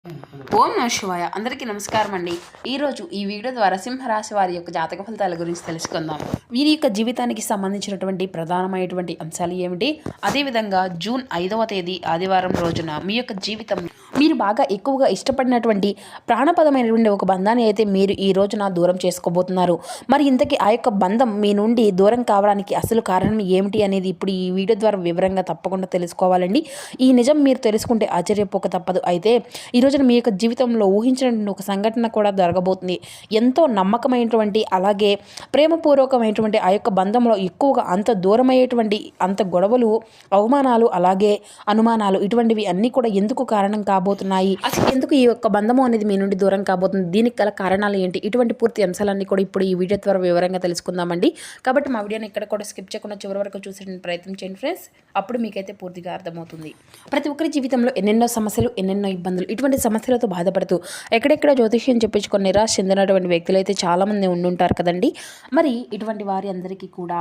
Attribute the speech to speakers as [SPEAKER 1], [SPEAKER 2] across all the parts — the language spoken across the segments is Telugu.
[SPEAKER 1] ఓం నమః శివాయ. అందరికీ నమస్కారం అండి. ఈరోజు ఈ వీడియో ద్వారా సింహరాశి వారి యొక్క జాతక ఫలితాల గురించి తెలుసుకుందాం. వీరి యొక్క జీవితానికి సంబంధించినటువంటి ప్రధానమైనటువంటి అంశాలు ఏమిటి, అదేవిధంగా జూన్ 5వ తేదీ ఆదివారం రోజున మీ యొక్క జీవితం మీరు బాగా ఎక్కువగా ఇష్టపడినటువంటి ప్రాణపదమైనటువంటి ఒక బంధాన్ని అయితే మీరు ఈ రోజున దూరం చేసుకోబోతున్నారు. మరి ఇంతకీ ఆ యొక్క బంధం మీ నుండి దూరం కావడానికి అసలు కారణం ఏమిటి అనేది ఇప్పుడు ఈ వీడియో ద్వారా వివరంగా తప్పకుండా తెలుసుకోవాలండి. ఈ నిజం మీరు తెలుసుకుంటే ఆశ్చర్యపోక తప్పదు. అయితే ఈ రోజున మీ యొక్క జీవితంలో ఊహించినటువంటి ఒక సంఘటన కూడా జరగబోతుంది. ఎంతో నమ్మకమైనటువంటి అలాగే ప్రేమపూర్వకమైనటువంటి ఆ యొక్క బంధంలో ఎక్కువగా అంత దూరమయ్యేటువంటి అంత గొడవలు, అవమానాలు, అలాగే అనుమానాలు ఇటువంటివి అన్నీ కూడా ఎందుకు కారణం కాబోతున్నాయి, అసలు ఎందుకు ఈ యొక్క బంధము అనేది మీ నుండి దూరం కాబోతుంది, దీనికి గల కారణాలు ఏంటి, ఇటువంటి పూర్తి అంశాలన్నీ కూడా ఇప్పుడు ఈ వీడియో ద్వారా వివరంగా తెలుసుకుందామండి. కాబట్టి మా వీడియోని ఇక్కడ కూడా స్కిప్ చేయకుండా చివరి వరకు చూసే ప్రయత్నం చేయండి ఫ్రెండ్స్. అప్పుడు మీకైతే పూర్తిగా అర్థమవుతుంది. ప్రతి ఒక్కరి జీవితంలో ఎన్నెన్నో సమస్యలు, ఎన్నెన్నో ఇబ్బందులు, ఇటువంటి సమస్యలతో బాధపడుతూ ఎక్కడెక్కడ జ్యోతిష్యం చెప్పించుకొని నిరాశ చెందినటువంటి వ్యక్తులు అయితే చాలామంది ఉండుంటారు కదండి. మరి ఇటువంటి వారి అందరికీ కూడా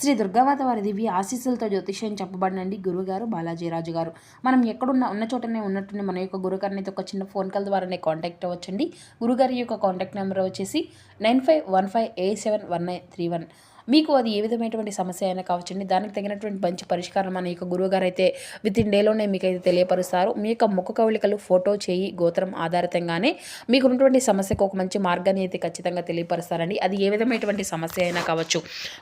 [SPEAKER 1] శ్రీ దుర్గామాత వారి దివ్య ఆశీస్సులతో జ్యోతిష్యం చెప్పబడినండి గురుగారు బాలాజీరాజు గారు. మనం ఎక్కడున్నా ఉన్న చోటనే ఉన్నట్టుండి మన యొక్క గురుగారిని ఒక చిన్న ఫోన్ కాల్ ద్వారానే కాంటాక్ట్ అవ్వచ్చండి. గురుగారి యొక్క కాంటాక్ట్ నెంబర్ వచ్చేసి 9515871931. మీకు అది ఏ విధమైనటువంటి సమస్య అయినా కావచ్చండి, దానికి తగినటువంటి మంచి పరిష్కారం మన యొక్క గురువుగారు అయితే విత్ ఇన్ డేలోనే మీకు అయితే తెలియపరుస్తారు. మీ యొక్క ముఖ కవళికలు, ఫోటో, చేయి, గోత్రం ఆధారితంగానే మీకు ఉన్నటువంటి సమస్యకు ఒక మంచి మార్గాన్ని అయితే ఖచ్చితంగా తెలియపరుస్తారండి. అది ఏ విధమైనటువంటి సమస్య అయినా కావచ్చు.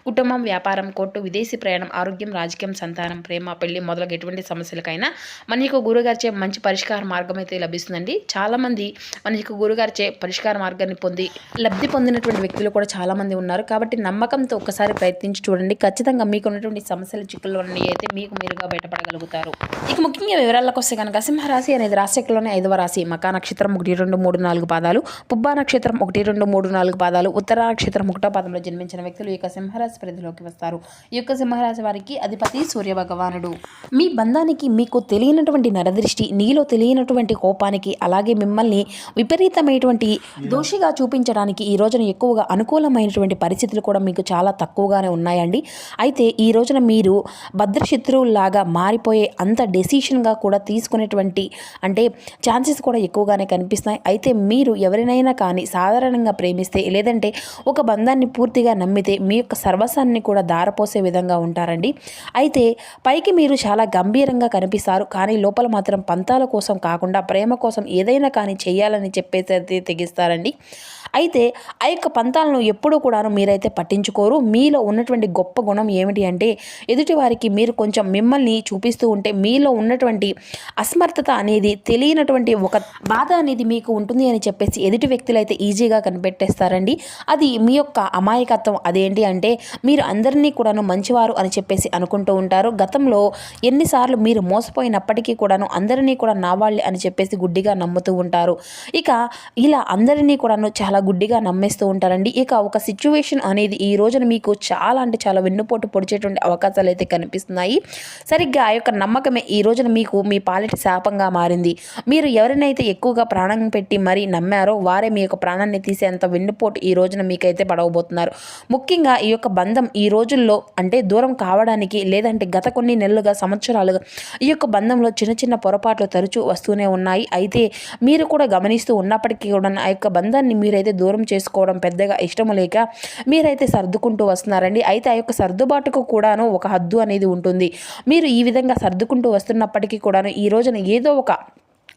[SPEAKER 1] కుటుంబం, వ్యాపారం, కోర్టు, విదేశీ ప్రయాణం, ఆరోగ్యం, రాజకీయం, సంతానం, ప్రేమ, పెళ్లి మొదలగు ఎటువంటి సమస్యలకైనా మన యొక్క గురుగారిచే మంచి పరిష్కార మార్గం అయితే లభిస్తుందండి. చాలామంది మన యొక్క గురుగారిచే పరిష్కార మార్గాన్ని పొంది లబ్ధి పొందినటువంటి వ్యక్తులు కూడా చాలామంది ఉన్నారు. కాబట్టి నమ్మకంతో ఒకసారి ప్రయత్నించి చూడండి. ఖచ్చితంగా మీకు ఉన్నటువంటి సమస్యల చిక్కుల్లో అయితే మీకు మీరుగా బయటపడగలుగుతారు. ఇక ముఖ్యంగా వివరాలకు వస్తే కనుక సింహరాశి అనేది రాశిలోనే 5వ రాశి. మకా నక్షత్రం 1, 2, 3, 4 పాదాలు, పుబ్బా నక్షత్రం 1, 2, 3, 4 పాదాలు, ఉత్తర నక్షత్రం 1వ పాదంలో జన్మించిన వ్యక్తులు ఈ యొక్క సింహరాశి పరిధిలోకి వస్తారు. ఈ యొక్క సింహరాశి వారికి అధిపతి సూర్య భగవానుడు. మీ బంధానికి మీకు తెలియనటువంటి నరదృష్టి, నీలో తెలియనటువంటి కోపానికి, అలాగే మిమ్మల్ని విపరీతమైనటువంటి దోషిగా చూపించడానికి ఈ రోజున ఎక్కువగా అనుకూలమైనటువంటి పరిస్థితులు కూడా మీకు చాలా తక్కువగానే ఉన్నాయండి. అయితే ఈ రోజున మీరు భద్రశత్రువులాగా మారిపోయే అంత డెసిషన్గా కూడా తీసుకునేటువంటి అంటే ఛాన్సెస్ కూడా ఎక్కువగానే కనిపిస్తున్నాయి. అయితే మీరు ఎవరినైనా కానీ సాధారణంగా ప్రేమిస్తే, లేదంటే ఒక బంధాన్ని పూర్తిగా నమ్మితే మీ యొక్క సర్వస్వాన్ని కూడా దారపోసే విధంగా ఉంటారండి. అయితే పైకి మీరు చాలా గంభీరంగా కనిపిస్తారు, కానీ లోపల మాత్రం పంతాల కోసం కాకుండా ప్రేమ కోసం ఏదైనా కానీ చేయాలని చెప్పేసి తెగిస్తారండి. అయితే ఆ యొక్క పంతాలను ఎప్పుడూ కూడాను మీరైతే పట్టించుకోరు. మీలో ఉన్నటువంటి గొప్ప గుణం ఏమిటి అంటే ఎదుటి వారికి మీరు కొంచెం మిమ్మల్ని చూపిస్తూ ఉంటే మీలో ఉన్నటువంటి అసమర్థత అనేది, తెలియనటువంటి ఒక బాధ అనేది మీకు ఉంటుంది అని చెప్పేసి ఎదుటి వ్యక్తులు అయితే ఈజీగా కనిపెట్టేస్తారండి. అది మీ యొక్క అమాయకత్వం. అదేంటి అంటే మీరు అందరినీ కూడాను మంచివారు అని చెప్పేసి అనుకుంటూ ఉంటారు. గతంలో ఎన్నిసార్లు మీరు మోసపోయినప్పటికీ కూడాను అందరినీ కూడా నా వాళ్ళే అని చెప్పేసి గుడ్డిగా నమ్ముతూ ఉంటారు. ఇక ఇలా అందరినీ కూడాను చాలా గుడ్డిగా నమ్మేస్తూ ఉంటారండి. ఇక ఒక సిచ్యువేషన్ అనేది ఈ రోజున మీకు చాలా అంటే చాలా వెన్నుపోటు పొడిచేటువంటి అవకాశాలు అయితే కనిపిస్తున్నాయి. సరిగ్గా ఆ యొక్క నమ్మకమే ఈ రోజున మీకు మీ పాలిట శాపంగా మారింది. మీరు ఎవరినైతే ఎక్కువగా ప్రాణం పెట్టి మరీ నమ్మారో వారే మీ యొక్క ప్రాణాన్ని తీసేంత వెన్నుపోటు ఈ రోజున మీకైతే పడవబోతున్నారు. ముఖ్యంగా ఈ యొక్క బంధం ఈ రోజుల్లో అంటే దూరం కావడానికి, లేదంటే గత కొన్ని నెలలుగా, సంవత్సరాలుగా ఈ యొక్క బంధంలో చిన్న చిన్న పొరపాట్లు తరచూ వస్తూనే ఉన్నాయి. అయితే మీరు కూడా గమనిస్తూ ఉన్నప్పటికీ కూడా ఆ యొక్క బంధాన్ని మీరైతే దూరం చేసుకోవడం పెద్దగా ఇష్టం లేక మీరైతే సర్దుకుంటూ వస్తున్నారండి. అయితే ఆ యొక్క సర్దుబాటుకు కూడాను ఒక హద్దు అనేది ఉంటుంది. మీరు ఈ విధంగా సర్దుకుంటూ వస్తున్నప్పటికీ కూడాను ఈ రోజున ఏదో ఒక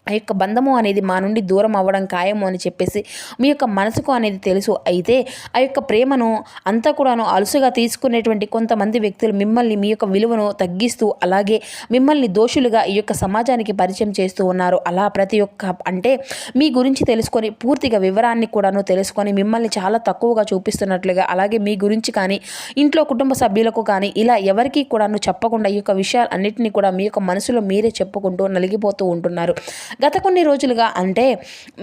[SPEAKER 1] ఆ యొక్క బంధము అనేది మా నుండి దూరం అవ్వడం ఖాయము అని చెప్పేసి మీ యొక్క మనసుకు అనేది తెలుసు. అయితే ఆ యొక్క ప్రేమను అంతా కూడాను అలుసుగా తీసుకునేటువంటి కొంతమంది వ్యక్తులు మిమ్మల్ని, మీ యొక్క విలువను తగ్గిస్తూ, అలాగే మిమ్మల్ని దోషులుగా ఈ యొక్క సమాజానికి పరిచయం చేస్తూ ఉన్నారు. అలా ప్రతి ఒక్క అంటే మీ గురించి తెలుసుకొని పూర్తిగా వివరాన్ని కూడాను తెలుసుకొని మిమ్మల్ని చాలా తక్కువగా చూపిస్తున్నట్లుగా, అలాగే మీ గురించి కానీ ఇంట్లో కుటుంబ సభ్యులకు కానీ ఇలా ఎవరికీ కూడాను చెప్పకుండా ఈ యొక్క విషయాలు అన్నింటినీ కూడా మీ యొక్క మనసులో మీరే చెప్పుకుంటూ నలిగిపోతూ ఉంటున్నారు. గత కొన్ని రోజులుగా అంటే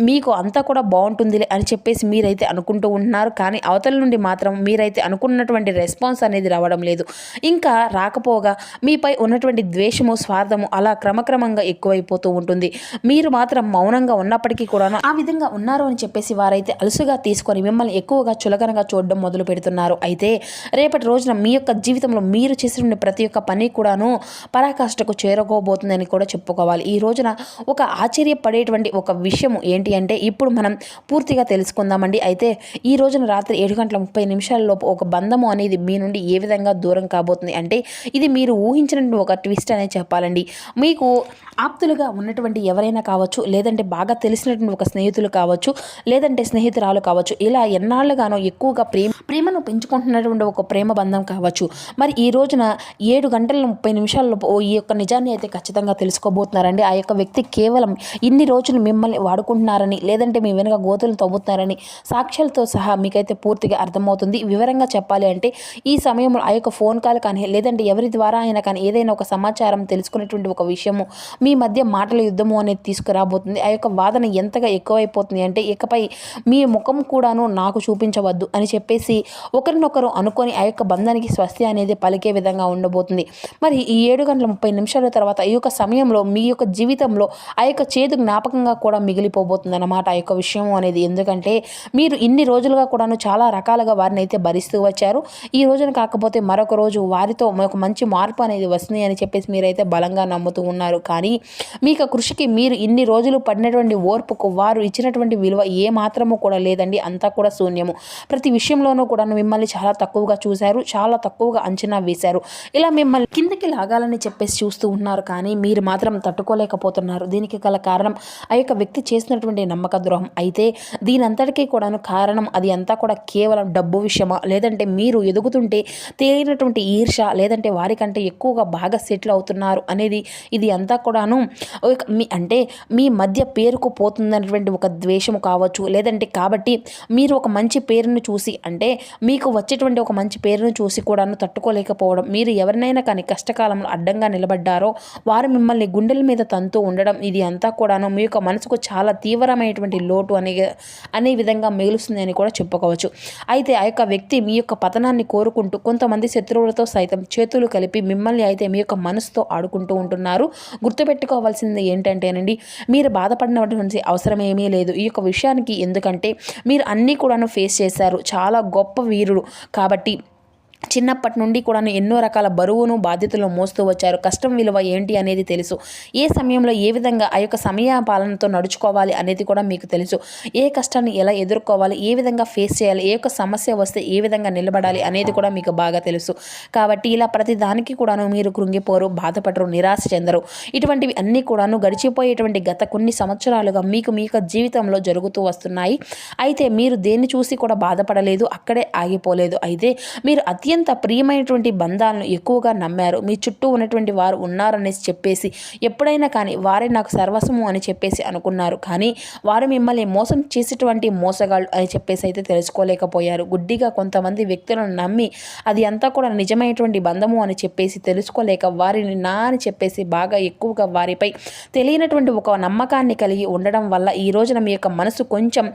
[SPEAKER 1] మీకు అంతా కూడా బాగుంటుంది అని చెప్పేసి మీరైతే అనుకుంటూ ఉంటున్నారు. కానీ అవతల నుండి మాత్రం మీరైతే అనుకున్నటువంటి రెస్పాన్స్ అనేది రావడం లేదు. ఇంకా రాకపోగా మీపై ఉన్నటువంటి ద్వేషము, స్వార్థము అలా క్రమక్రమంగా ఎక్కువైపోతూ ఉంటుంది. మీరు మాత్రం మౌనంగా ఉన్నప్పటికీ కూడా ఆ విధంగా ఉన్నారు అని చెప్పేసి వారైతే అలుసుగా తీసుకొని మిమ్మల్ని ఎక్కువగా చులకనగా చూడడం మొదలు పెడుతున్నారు. అయితే రేపటి రోజున మీ యొక్క జీవితంలో మీరు చేసిన ప్రతి ఒక్క పని కూడాను పరాకాష్ఠకు చేరుకోబోతుందని కూడా చెప్పుకోవాలి. ఈ రోజున ఒక ఆశ్చర్యపడేటువంటి ఒక విషయం ఏంటి అంటే ఇప్పుడు మనం పూర్తిగా తెలుసుకుందామండి. అయితే ఈ రోజున రాత్రి 7:30 లోపు ఒక బంధము అనేది మీ నుండి ఏ విధంగా దూరం కాబోతుంది అంటే ఇది మీరు ఊహించినటువంటి ఒక ట్విస్ట్ అనేది చెప్పాలండి. మీకు ఆప్తులుగా ఉన్నటువంటి ఎవరైనా కావచ్చు, లేదంటే బాగా తెలిసినటువంటి ఒక స్నేహితులు కావచ్చు, లేదంటే స్నేహితురాలు కావచ్చు, ఇలా ఎన్నాళ్ళుగానో ఎక్కువగా ప్రేమను పెంచుకుంటున్నటువంటి ఒక ప్రేమ బంధం కావచ్చు. మరి ఈ రోజున 7:30 ఈ యొక్క నిజాన్ని అయితే ఖచ్చితంగా తెలుసుకోబోతున్నారండి. ఆ యొక్క వ్యక్తి కేవలం ఇన్ని రోజులు మిమ్మల్ని వాడుకుంటున్నారని, లేదంటే మీ వెనుక గోతులు తవ్వుతున్నారని సాక్ష్యాలతో సహా మీకైతే పూర్తిగా అర్థమవుతుంది. వివరంగా చెప్పాలి అంటే ఈ సమయంలో ఆ యొక్క ఫోన్ కాల్ కానీ, లేదంటే ఎవరి ద్వారా అయినా కానీ ఏదైనా ఒక సమాచారం తెలుసుకునేటువంటి ఒక విషయము మీ మధ్య మాటల యుద్ధము అనేది తీసుకురాబోతుంది. ఆ యొక్క వాదన ఎంతగా ఎక్కువైపోతుంది అంటే ఇకపై మీ ముఖం కూడాను నాకు చూపించవద్దు అని చెప్పేసి ఒకరినొకరు అనుకొని ఆ యొక్క బంధానికి స్వస్తి అనేది పలికే విధంగా ఉండబోతుంది. మరి ఈ 7:30 తర్వాత ఈ యొక్క సమయంలో మీ యొక్క జీవితంలో ఆ యొక్క చేదు జ్ఞాపకంగా కూడా మిగిలిపోబోతుంది అన్నమాట ఆ యొక్క విషయం అనేది. ఎందుకంటే మీరు ఇన్ని రోజులుగా కూడాను చాలా రకాలుగా వారిని అయితే భరిస్తూ వచ్చారు. ఈ రోజున కాకపోతే మరొక రోజు వారితో ఒక మంచి మార్పు అనేది వస్తుంది అని చెప్పేసి మీరైతే బలంగా నమ్ముతూ ఉన్నారు. కానీ మీకు కృషికి మీరు ఇన్ని రోజులు పడినటువంటి ఓర్పుకు వారు ఇచ్చినటువంటి విలువ ఏ మాత్రము కూడా లేదండి. అంతా కూడా శూన్యము. ప్రతి విషయంలోనూ కూడా మిమ్మల్ని చాలా తక్కువగా చూశారు, చాలా తక్కువగా అంచనా వేశారు. ఇలా మిమ్మల్ని కిందకి లాగాలని చెప్పేసి చూస్తూ ఉన్నారు. కానీ మీరు మాత్రం తట్టుకోలేకపోతున్నారు. దీనికి గల కారణం ఆ యొక్క వ్యక్తి చేసినటువంటి నమ్మక ద్రోహం. అయితే దీనంతటికీ కూడాను కారణం అది అంతా కూడా కేవలం డబ్బు విషయమా, లేదంటే మీరు ఎదుగుతుంటే తెలియనటువంటి ఈర్ష, లేదంటే వారికంటే ఎక్కువగా బాగా సెటిల్ అవుతున్నారు అనేది ఇది అంతా కూడాను అంటే మీ మధ్య పేరుకు పోతుందన్నటువంటి ఒక ద్వేషము కావచ్చు. లేదంటే కాబట్టి మీరు ఒక మంచి పేరును చూసి అంటే మీకు వచ్చేటువంటి ఒక మంచి పేరును చూసి కూడాను తట్టుకోలేకపోవడం, మీరు ఎవరినైనా కానీ కష్టకాలంలో అడ్డంగా నిలబడ్డారో వారు మిమ్మల్ని గుండెల మీద తంతూ ఉండడం, ఇది అంతా కూడాను మీ యొక్క మనసుకు చాలా తీవ్రమైనటువంటి లోటు అనే విధంగా మిగులుస్తుంది అని కూడా చెప్పుకోవచ్చు. అయితే ఆ యొక్క వ్యక్తి మీ యొక్క పతనాన్ని కోరుకుంటూ కొంతమంది శత్రువులతో సైతం చేతులు కలిపి మిమ్మల్ని అయితే మీ యొక్క మనసుతో ఆడుకుంటూ ఉంటున్నారు. గుర్తుపెట్టుకోవాల్సింది ఏంటంటేనండి, మీరు బాధపడినటువంటి అవసరం ఏమీ లేదు ఈ యొక్క విషయానికి. ఎందుకంటే మీరు అన్నీ కూడాను ఫేస్ చేశారు, చాలా గొప్ప వీరుడు కాబట్టి చిన్నప్పటి నుండి కూడా ఎన్నో రకాల బరువును బాధ్యతలు మోస్తూ వచ్చారు. కష్టం విలువ ఏంటి అనేది తెలుసు. ఏ సమయంలో ఏ విధంగా ఆ యొక్క సమయ పాలనతో నడుచుకోవాలి అనేది కూడా మీకు తెలుసు. ఏ కష్టాన్ని ఎలా ఎదుర్కోవాలి, ఏ విధంగా ఫేస్ చేయాలి, ఏ యొక్క సమస్య వస్తే ఏ విధంగా నిలబడాలి అనేది కూడా మీకు బాగా తెలుసు. కాబట్టి ఇలా ప్రతి దానికి కూడాను మీరు కృంగిపోరు, బాధపడరు, నిరాశ చెందరు. ఇటువంటివి అన్నీ కూడాను గడిచిపోయేటువంటి గత కొన్ని సంవత్సరాలుగా మీకు మీ యొక్క జీవితంలో జరుగుతూ వస్తున్నాయి. అయితే మీరు దేన్ని చూసి కూడా బాధపడలేదు, అక్కడే ఆగిపోలేదు. అయితే మీరు అత్యంత ప్రియమైనటువంటి బంధాలను ఎక్కువగా నమ్మారు. మీ చుట్టూ ఉన్నటువంటి వారు ఉన్నారనేసి చెప్పేసి ఎప్పుడైనా కానీ వారే నాకు సర్వస్వము అని చెప్పేసి అనుకున్నారు. కానీ వారు మిమ్మల్ని మోసం చేసేటువంటి మోసగాళ్ళు అని చెప్పేసి అయితే తెలుసుకోలేకపోయారు. గుడ్డిగా కొంతమంది వ్యక్తులను నమ్మి అది అంతా కూడా నిజమైనటువంటి బంధము అని చెప్పేసి తెలుసుకోలేక వారిని నా అని చెప్పేసి బాగా ఎక్కువగా వారిపై తెలియనటువంటి ఒక నమ్మకాన్ని కలిగి ఉండడం వల్ల ఈ రోజున మీ యొక్క మనసు కొంచెం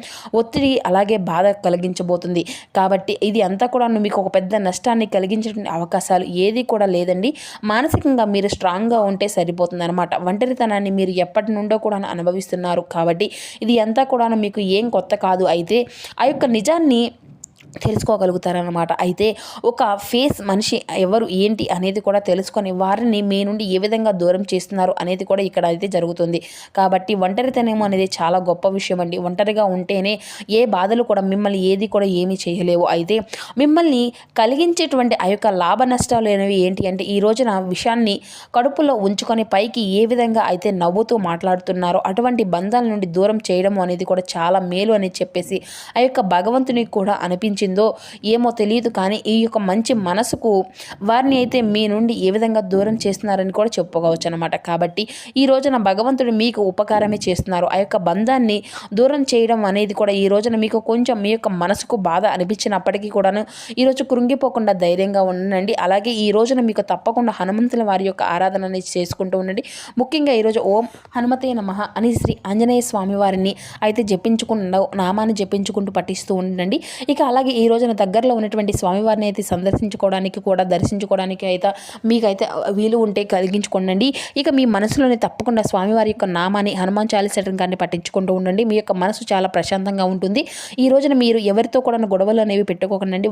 [SPEAKER 1] ఒత్తిడి అలాగే బాధ కలిగించబోతుంది. కాబట్టి ఇది అంతా కూడా మీకు ఒక పెద్ద నష్టాన్ని కలిగించేటువంటి అవకాశాలు ఏది కూడా లేదండి. మానసికంగా మీరు స్ట్రాంగ్గా ఉంటే సరిపోతుంది అనమాట. ఒంటరితనాన్ని మీరు ఎప్పటి నుండో కూడా అనుభవిస్తున్నారు. కాబట్టి ఇది అంతా కూడా మీకు ఏం కొత్త కాదు. అయితే ఆ యొక్క నిజాన్ని తెలుసుకోగలుగుతారనమాట. అయితే ఒక ఫేస్ మనిషి ఎవరు ఏంటి అనేది కూడా తెలుసుకొని వారిని మీ నుండి ఏ విధంగా దూరం చేస్తున్నారు అనేది కూడా ఇక్కడ అయితే జరుగుతుంది. కాబట్టి ఒంటరితనం అనేది చాలా గొప్ప విషయం అండి. ఒంటరిగా ఉంటేనే ఏ బాధలు కూడా మిమ్మల్ని ఏది కూడా ఏమీ చేయలేవు. అయితే మిమ్మల్ని కలిగించేటువంటి ఆ యొక్క లాభ నష్టాలు అనేవి ఏంటి అంటే ఈ రోజున విషయాన్ని కడుపులో ఉంచుకొని పైకి ఏ విధంగా అయితే నవ్వుతూ మాట్లాడుతున్నారో అటువంటి బంధాల నుండి దూరం చేయడం అనేది కూడా చాలా మేలు అని చెప్పేసి ఆ యొక్క భగవంతునికి కూడా అనిపించిందో ఏమో తెలియదు. కానీ ఈ యొక్క మంచి మనసుకు వారిని అయితే మీ నుండి ఏ విధంగా దూరం చేస్తున్నారని కూడా చెప్పుకోవచ్చు అనమాట. కాబట్టి ఈ రోజున భగవంతుడు మీకు ఉపకారమే చేస్తున్నారు. ఆ యొక్క బంధాన్ని దూరం చేయడం అనేది కూడా ఈ రోజున మీకు కొంచెం మీ యొక్క మనసుకు బాధ అనిపించినప్పటికీ కూడాను ఈరోజు కృంగిపోకుండా ధైర్యంగా ఉండండి. అలాగే ఈ రోజున మీకు తప్పకుండా హనుమంతుల వారి యొక్క ఆరాధన అనేది చేసుకుంటూ ఉండండి. ముఖ్యంగా ఈరోజు ఓం హనుమతే నమః అని శ్రీ ఆంజనేయ స్వామి వారిని అయితే నామాన్ని జపించుకుంటూ పఠిస్తూ ఉండండి. ఇక అలాగే అలాగే ఈ రోజున దగ్గరలో ఉన్నటువంటి స్వామివారిని అయితే సందర్శించుకోవడానికి కూడా దర్శించుకోవడానికి అయితే మీకైతే వీలు ఉంటే కలిగించుకోండి. ఇక మీ మనసులోనే తప్పకుండా స్వామివారి యొక్క నామాన్ని హనుమాన్ చాలీసా కానీ పట్టించుకుంటూ ఉండండి. మీ యొక్క మనసు చాలా ప్రశాంతంగా ఉంటుంది. ఈ రోజున మీరు ఎవరితో కూడా గొడవలు అనేవి పెట్టుకోకండి.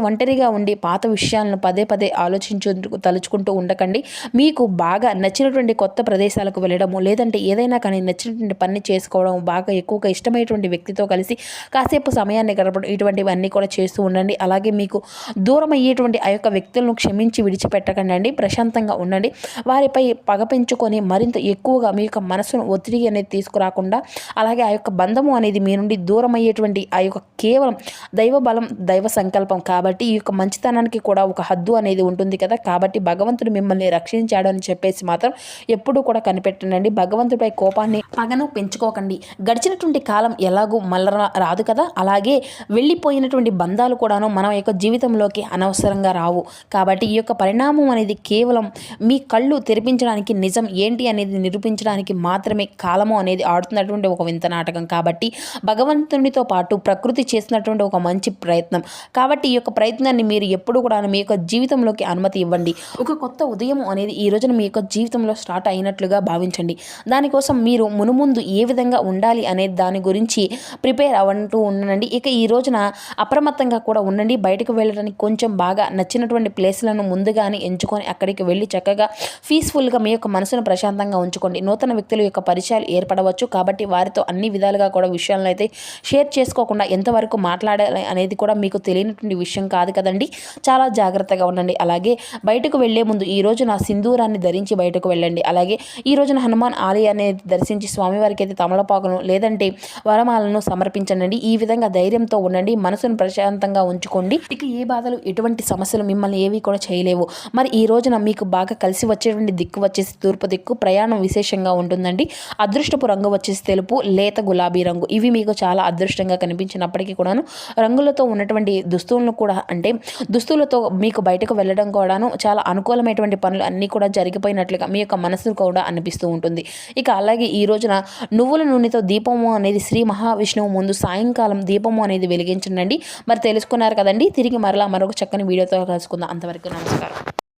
[SPEAKER 1] ఒంటరిగా ఉండి పాత విషయాలను పదే పదే తలుచుకుంటూ ఉండకండి. మీకు బాగా నచ్చినటువంటి కొత్త ప్రదేశాలకు వెళ్ళడము, లేదంటే ఏదైనా కానీ నచ్చినటువంటి పని చేసుకోవడం, బాగా ఎక్కువగా ఇష్టమైనటువంటి వ్యక్తితో కలిసి కాసేపు సమయాన్ని గడపడం, ఇటువంటివన్నీ కూడా చేస్తూ ఉండండి. అలాగే మీకు దూరం అయ్యేటువంటి ఆ యొక్క వ్యక్తులను క్షమించి విడిచిపెట్టకండి. ప్రశాంతంగా ఉండండి. వారిపై పగ పెంచుకొని మరింత ఎక్కువగా మీ యొక్క మనసును ఒత్తిడి అనేది తీసుకురాకుండా, అలాగే ఆ యొక్క బంధము అనేది మీ నుండి దూరం అయ్యేటువంటి ఆ యొక్క కేవలం దైవ బలం, దైవ సంకల్పం కాబట్టి ఈ యొక్క మంచితనానికి కూడా ఒక హద్దు అనేది ఉంటుంది కదా. కాబట్టి భగవంతుడు మిమ్మల్ని రక్షించాడు అని చెప్పేసి మాత్రం ఎప్పుడూ కూడా కనిపెట్టండి. భగవంతుడిపై కోపాన్ని, పగను పెంచుకోకండి. గడిచినటువంటి కాలం ఎలాగూ మళ్ళా రాదు కదా, అలాగే వెళ్ళిపోయినటువంటి బంధాలు కూడాను మన యొక్క జీవితంలోకి అనవసరంగా రావు. కాబట్టి ఈ యొక్క పరిణామం అనేది కేవలం మీ కళ్ళు తెరిపించడానికి, నిజం ఏంటి అనేది నిరూపించడానికి మాత్రమే కాలము అనేది ఆడుతున్నటువంటి ఒక వింత నాటకం. కాబట్టి భగవంతునితో పాటు ప్రకృతి చేసినటువంటి ఒక మంచి ప్రయత్నం. కాబట్టి ఈ యొక్క ప్రయత్నాన్ని మీరు ఎప్పుడు కూడా మీ యొక్క జీవితంలోకి అనుమతి ఇవ్వండి. ఒక కొత్త ఉదయం అనేది ఈ రోజున మీ యొక్క జీవితంలో స్టార్ట్ అయినట్లుగా భావించండి. దానికోసం మీరు మునుముందు ఏ విధంగా ఉండాలి అనే దాని గురించి ప్రిపేర్ అవ్వంటూ ఉండండి. ఇక ఈ రోజున అప్రమత్తంగా కూడా ఉండండి. బయటకు వెళ్ళడానికి కొంచెం బాగా నచ్చినటువంటి ప్లేస్లను ముందుగానే ఎంచుకొని అక్కడికి వెళ్ళి చక్కగా పీస్ఫుల్గా మీ యొక్క మనసును ప్రశాంతంగా ఉంచుకోండి. నూతన వ్యక్తుల యొక్క పరిచయాలు ఏర్పడవచ్చు. కాబట్టి వారితో అన్ని విధాలుగా కూడా విషయాలను అయితే షేర్ చేసుకోకుండా ఎంతవరకు మాట్లాడాలి అనేది కూడా మీకు తెలియనటువంటి విషయం కాదు కదండి. చాలా జాగ్రత్తగా ఉండండి. అలాగే బయటకు వెళ్లే ముందు ఈ రోజున సింధూరాన్ని ధరించి బయటకు వెళ్ళండి. అలాగే ఈ రోజున హనుమాన్ ఆలయాన్ని దర్శించి స్వామివారికి అయితే తమలపాకును లేదంటే వరమాలను సమర్పించండి. ఈ విధంగా ధైర్యంతో ఉండండి. మనసును ప్రశాంతంగా ఉంచుకోండి. ఇక ఏ బాధలు, ఎటువంటి సమస్యలు మిమ్మల్ని ఏవి కూడా చేయలేవు. మరి ఈ రోజున మీకు బాగా కలిసి వచ్చేటువంటి దిక్కు వచ్చేసి తూర్పు దిక్కు. ప్రయాణం విశేషంగా ఉంటుందండి. అదృష్టపు రంగు వచ్చేసి తెలుపు, లేత గులాబీ రంగు. ఇవి మీకు చాలా అదృష్టంగా కనిపించినప్పటికీ కూడాను రంగులతో ఉన్నటువంటి దుస్తులతో మీకు బయటకు వెళ్ళడం కూడాను చాలా అనుకూలమైనటువంటి పనులు అన్నీ కూడా జరిగిపోయినట్లుగా మీ యొక్క మనసు కూడా అనిపిస్తూ ఉంటుంది. ఇక అలాగే ఈ రోజున నువ్వుల నూనెతో దీపము అనేది శ్రీ మహావిష్ణువు ముందు సాయంకాలం దీపము అనేది వెలిగించండి. మరి తెలుసుకున్నారు కదండి. తిరిగి మరలా మరొక చక్కని వీడియోతో కలుసుకుందాం. అంతవరకు నమస్కారం.